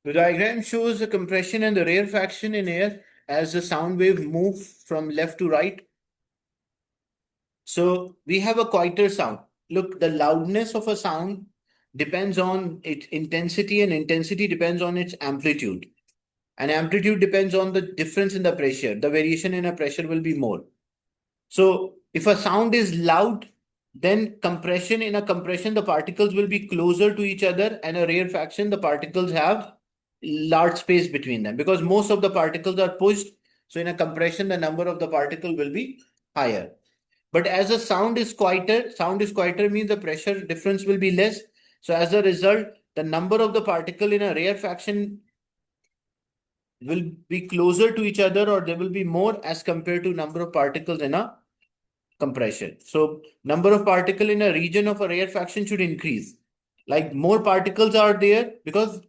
The diagram shows the compression and the rarefaction in air as the sound wave move from left to right. So we have a quieter sound. Look, the loudness of a sound depends on its intensity, and intensity depends on its amplitude. And amplitude depends on the difference in the pressure. The variation in a pressure will be more. So if a sound is loud, then in a compression, the particles will be closer to each other, and a rarefaction, the particles have large space between them because most of the particles are pushed. So in a compression, the number of the particle will be higher. But as a sound is quieter means the pressure difference will be less. So as a result, the number of the particle in a rarefaction will be closer to each other, or there will be more as compared to number of particles in a compression. So number of particle in a region of a rarefaction should increase. Like more particles are there because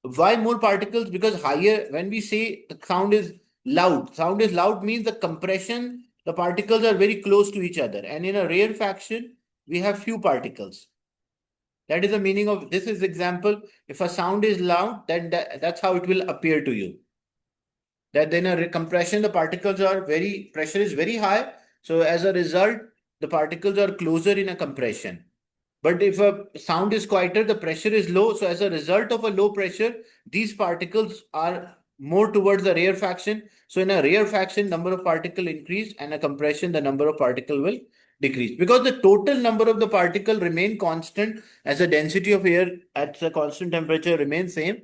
why more particles? Because higher, when we say the sound is loud means the compression, the particles are very close to each other. And in a rarefaction, we have few particles. That is the meaning of this is example. If a sound is loud, then that's how it will appear to you. That then a compression, the particles are pressure is very high. So as a result, the particles are closer in a compression. But if a sound is quieter, the pressure is low. So as a result of a low pressure, these particles are more towards the rarefaction. So in a rarefaction, number of particle increase, and a compression, the number of particle will decrease because the total number of the particle remain constant as the density of air at the constant temperature remains same.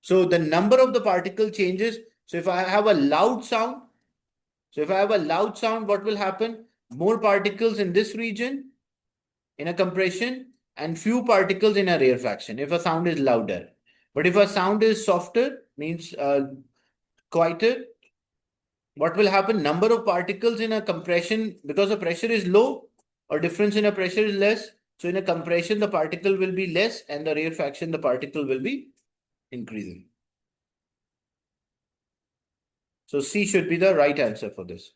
So the number of the particle changes. So if I have a loud sound, what will happen? More particles in this region in a compression and few particles in a rarefaction if a sound is louder. But if a sound is softer, means quieter, what will happen? Number of particles in a compression, because the pressure is low or difference in a pressure is less. So in a compression, the particle will be less, and the rarefaction, the particle will be increasing. So C should be the right answer for this.